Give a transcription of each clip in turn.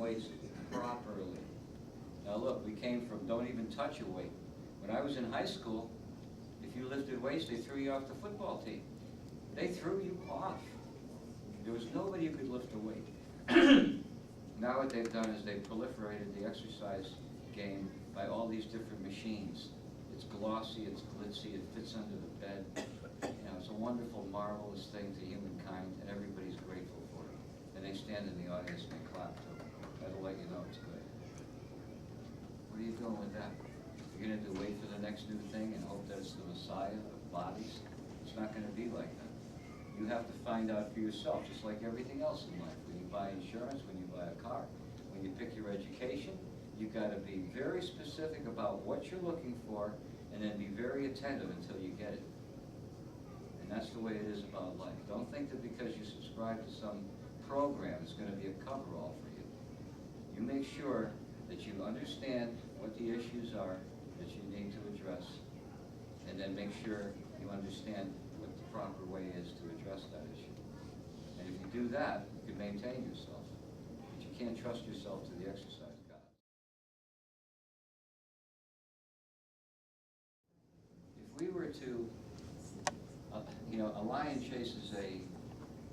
weights properly. Now look, we came from don't even touch a weight. When I was in high school, if you lifted weights, they threw you off the football team. They threw you off. There was nobody who could lift a weight. Now what they've done is they've proliferated the exercise game by all these different machines. It's glossy, it's glitzy, it fits under the bed. You know, it's a wonderful, marvelous thing to humankind, and everybody's grateful for it. And they stand in the audience and they clap too. That'll let you know it's good. Where are you going with that? You're going to wait for the next new thing and hope that it's the Messiah of bodies? It's not going to be like that. You have to find out for yourself, just like everything else in life. When you buy insurance, when you buy a car, when you pick your education, you've got to be very specific about what you're looking for, and then be very attentive until you get it. And that's the way it is about life. Don't think that because you subscribe to some program, it's going to be a coverall for you. You make sure that you understand what the issues are that you need to address, and then make sure you understand what the proper way is to address that issue. And if you do that, you can maintain yourself. But you can't trust yourself to the exercise god. If we were to, you know, a lion chases a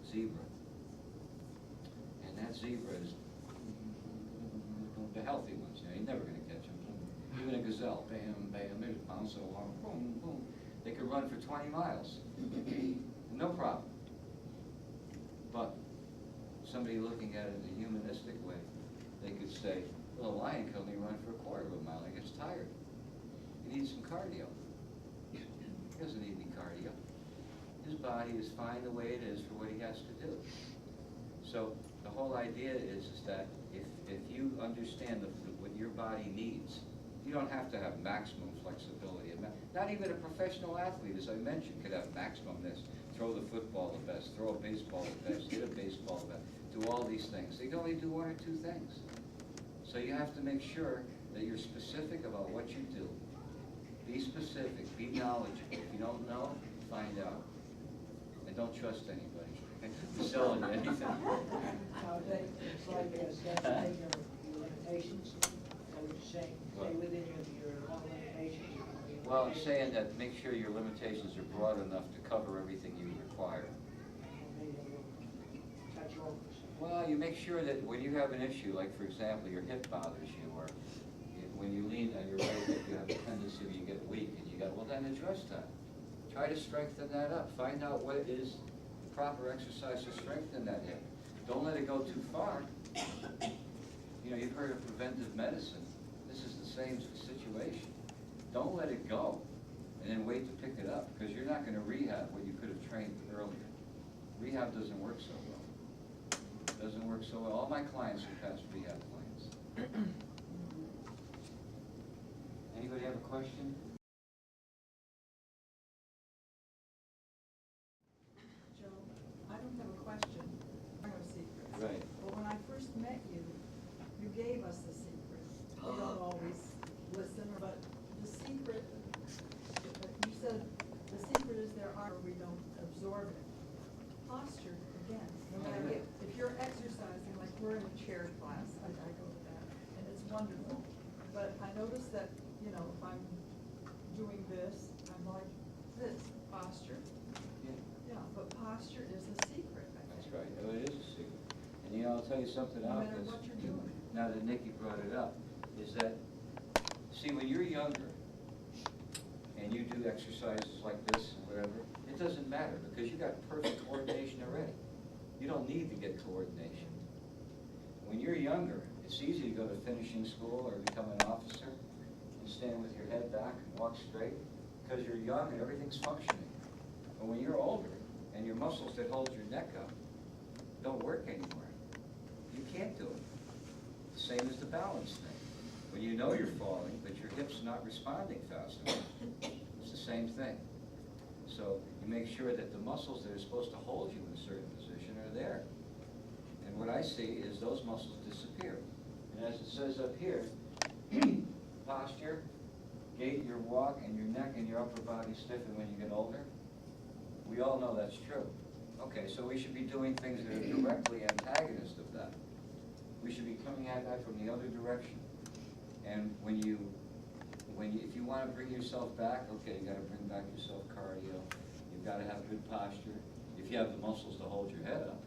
zebra, and that zebra is the healthy ones, you know, you're never going to catch them. Even a gazelle, bam, bam, there's a bounce along, boom, boom. They could run for 20 miles, no problem. But somebody looking at it in a humanistic way, they could say, well, a lion can only run for a quarter of a mile. He gets tired. He needs some cardio. He doesn't need any cardio. His body is fine the way it is for what he has to do. So the whole idea is that if you understand what your body needs, you don't have to have maximum flexibility. Not even a professional athlete, as I mentioned, could have maximum this. Throw the football the best, throw a baseball the best, hit a baseball the best, do all these things. They can only do one or two things. So you have to make sure that you're specific about what you do. Be specific, be knowledgeable. If you don't know, find out. And don't trust anybody. Sell them anything. It's like assessing your limitations. So you're saying stay within your own limitations. Well, I'm saying that make sure your limitations are broad enough to cover everything you require. Well, you make sure that when you have an issue, like for example, your hip bothers you, or when you lean on your right hip, you have a tendency you get weak, and you got, well, then address that. Try to strengthen that up. Find out what is the proper exercise to strengthen that hip. Don't let it go too far. You know, you've heard of preventive medicine. This is the same situation. Don't let it go and then wait to pick it up, because you're not going to rehab what you could have trained earlier. Rehab doesn't work so well. It doesn't work so well. All my clients who pass rehab plans. Anybody have a question? Joe, I don't have a question. I have a secret. Right. But when I first met you, you gave us the secret. We don't always listen, but the secret, you said the secret is there are, we don't absorb it. Posture, again, no matter if you're exercising, like we're in a chair class, I go to that, and it's wonderful. But I notice that, you know, if I'm doing this, I'm like this, posture. Yeah, but posture is the secret, I think. That's right. Oh, it is a secret. And you know, I'll tell you something No else. matter what you're doing. Now that Nikki brought it up, is that, see, when you're younger and you do exercises like this and whatever, it doesn't matter because you got perfect coordination already. You don't need to get coordination. When you're younger, it's easy to go to finishing school or become an officer and stand with your head back and walk straight because you're young and everything's functioning. But when you're older and your muscles that hold your neck up don't work anymore, you can't do it. Same as the balance thing. When you know you're falling, but your hip's not responding fast enough, it's the same thing. So you make sure that the muscles that are supposed to hold you in a certain position are there. And what I see is those muscles disappear. And as it says up here, posture, gait, your walk, and your neck and your upper body stiffen when you get older. We all know that's true. Okay, so we should be doing things that are directly antagonist of that. We should be coming at that from the other direction. And if you want to bring yourself back, okay, you got to bring back your self-cardio. You've got to have good posture. If you have the muscles to hold your head up.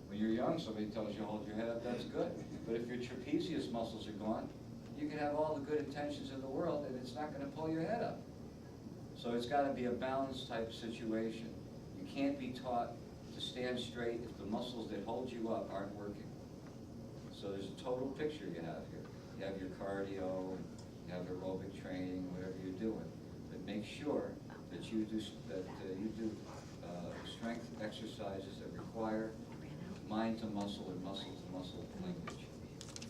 When you're young, somebody tells you hold your head up, that's good. But if your trapezius muscles are gone, you can have all the good intentions in the world and it's not going to pull your head up. So it's got to be a balanced type situation. You can't be taught to stand straight if the muscles that hold you up aren't working. So there's a total picture you have here. You have your cardio, you have aerobic training, whatever you're doing. But make sure that you do strength exercises that require mind to muscle and muscle to muscle linkage.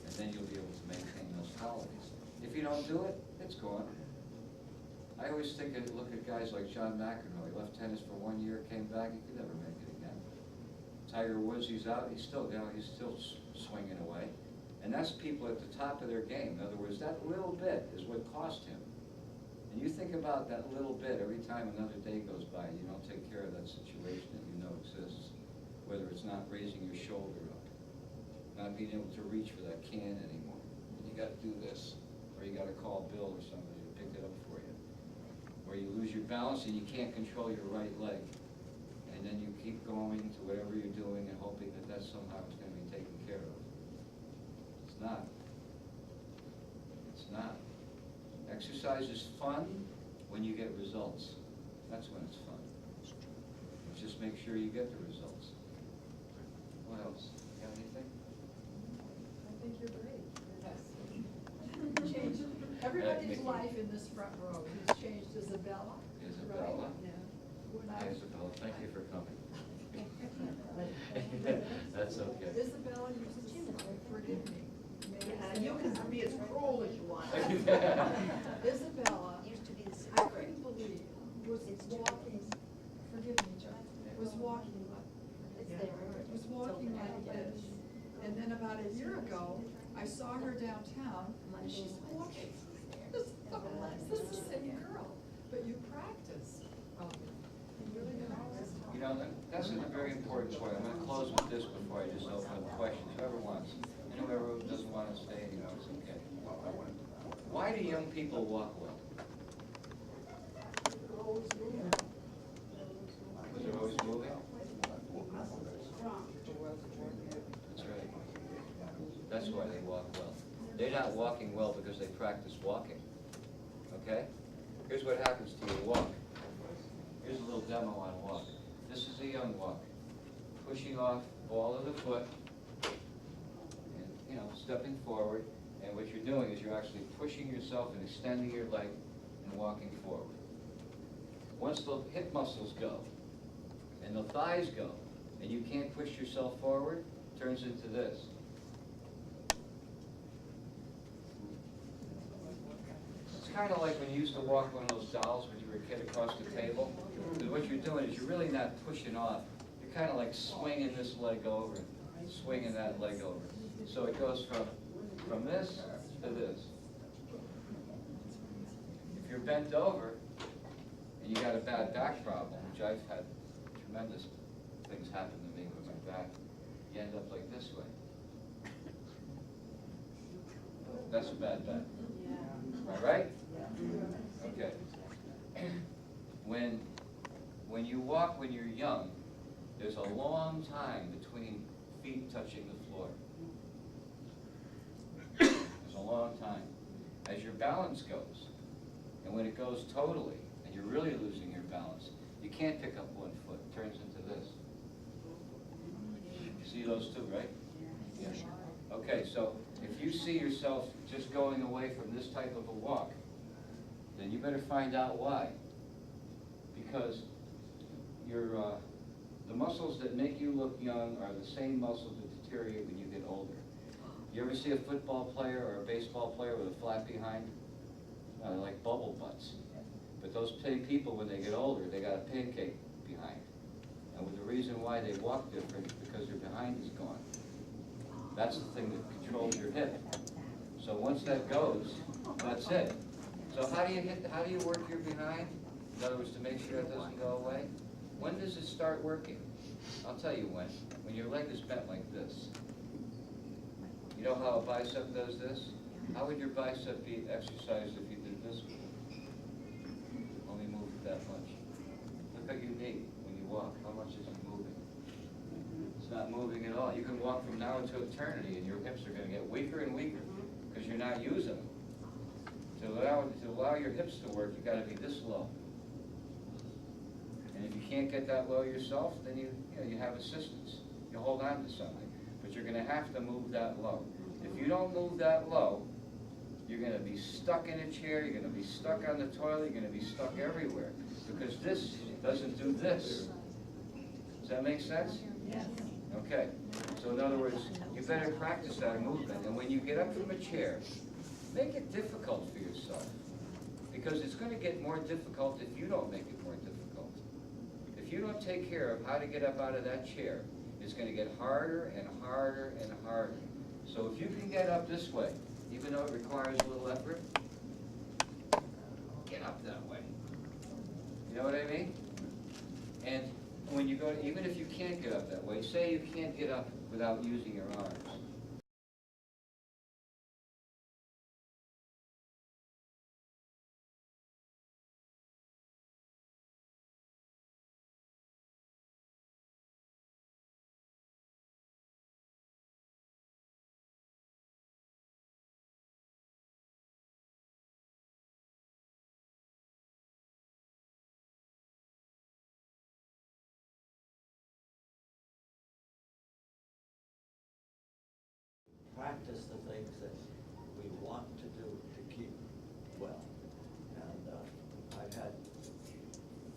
And then you'll be able to maintain those qualities. If you don't do it, it's gone. I always look at guys like John McEnroe. He left tennis for 1 year, came back, he could never make it again. Tiger Woods, he's out, he's still swinging away. And that's people at the top of their game. In other words, that little bit is what cost him. And you think about that little bit every time another day goes by and you don't take care of that situation that you know exists. Whether it's not raising your shoulder up, not being able to reach for that can anymore. And you got to do this, or you got to call Bill or somebody to pick it up for you. Or you lose your balance and you can't control your right leg. And then you keep going to whatever you're doing and hoping that that somehow is going to be taken care of. It's not. It's not. Exercise is fun when you get results. That's when it's fun. Just make sure you get the results. What else? You have anything? I think you're great. Yes. Changed everybody's life in this front row. He's changed Isabella. Isabella? Right? Yeah. Hi, Isabella. Thank you for coming. That's okay. Isabella used to say, forgive me. You can be as cruel as you want. Isabella, I couldn't believe, was walking, forgive me, John, was walking like this. And then about a year ago, I saw her downtown, and she's walking. This is the same girl, but you practice. You really practice. You know, that's a very important point. I'm going to close with this before I just open up questions. Whoever wants. And whoever doesn't want to stay anymore, it's okay. Why do young people walk well? Because they're always moving? That's right. That's why they walk well. They're not walking well because they practice walking. Okay? Here's what happens to your walk. Here's a little demo on walk. This is a young walk. Pushing off ball of the foot, and stepping forward. And what you're doing is you're actually pushing yourself and extending your leg and walking forward. Once the hip muscles go and the thighs go, and you can't push yourself forward, it turns into this. It's kind of like when you used to walk one of those dolls when you were a kid across the table. Because what you're doing is you're really not pushing off. You're kind of like swinging this leg over, swinging that leg over. So it goes from this to this. If you're bent over and you got a bad back problem, which I've had tremendous things happen to me with my back, you end up like this way. That's a bad back. Am I right? Okay. When you walk when you're young, there's a long time between feet touching the floor. There's a long time. As your balance goes, and when it goes totally, and you're really losing your balance, you can't pick up one foot. It turns into this. You see those two, right? Yeah. Okay, so if you see yourself just going away from this type of a walk, then you better find out why. Because the muscles that make you look young are the same muscles that deteriorate when you get older. You ever see a football player or a baseball player with a flat behind? They're like bubble butts. But those people, when they get older, they got a pancake behind. And the reason why they walk different is because their behind is gone. That's the thing that controls your hip. So once that goes, that's it. So how do you work your behind? In other words, to make sure it doesn't go away? When does it start working? I'll tell you when. When your leg is bent like this. You know how a bicep does this? How would your bicep be exercised if you did this with it? Only move it that much. Look at your knee when you walk. How much is it moving? It's not moving at all. You can walk from now into eternity, and your hips are going to get weaker and weaker because you're not using them. To allow your hips to work, you got to be this low. And if you can't get that low yourself, then you have assistance. You hold on to something, but you're going to have to move that low. If you don't move that low, you're going to be stuck in a chair. You're going to be stuck on the toilet. You're going to be stuck everywhere because this doesn't do this. Does that make sense? Yes. Okay. So in other words, you better practice that movement. And when you get up from a chair, make it difficult for yourself, because it's going to get more difficult if you don't make it more difficult. If you don't take care of how to get up out of that chair, it's going to get harder and harder and harder. So if you can get up this way, even though it requires a little effort, get up that way. You know what I mean? And when you go, even if you can't get up that way, say you can't get up without using your arms. Practice the things that we want to do to keep well. And I've had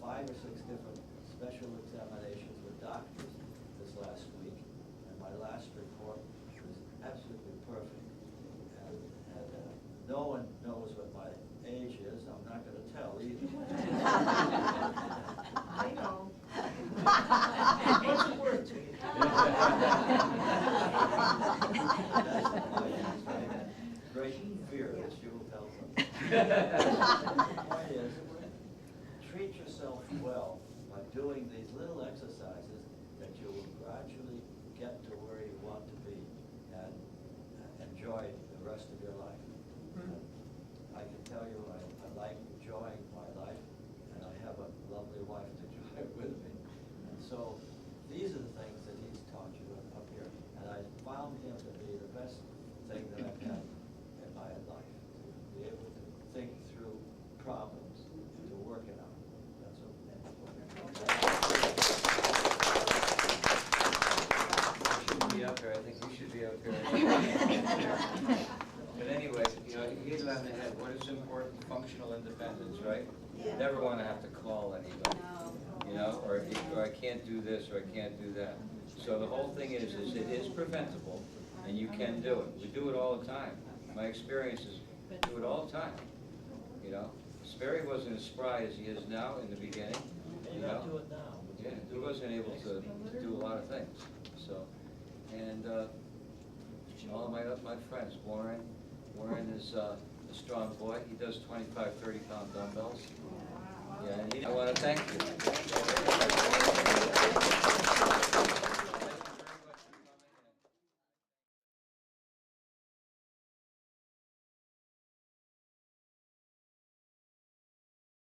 5 or 6 different special examinations with doctors this last week, and my last report was absolutely perfect. And no one knows what my age is. I'm not going to tell either. I know. What's the word to you? Great fear that you will tell them. The point is, treat yourself well by doing these little exercises that you will gradually get to where you want to be and enjoy the rest of your life. I can tell you I like enjoying my life, and I have a lovely wife to enjoy it with me. And so these are the things that he's taught you up here, and I found him to be the best thing that I've had in my life, to be able to think through problems and to work it out. That's what. You shouldn't be up here. I think you should be up here. But anyway, you hit it on the head. What is important? Functional independence, right? You never want to have to call anybody. Or I can't do this, or I can't do that. So the whole thing is it is preventable, and you can do it. We do it all the time. My experience is do it all the time. Sperry wasn't as spry as he is now in the beginning. And you don't do it now. Yeah, he wasn't able to do a lot of things. So, and all of my friends, Warren is a strong boy. He does 25, 30-pound dumbbells. Yeah, and I want to thank you.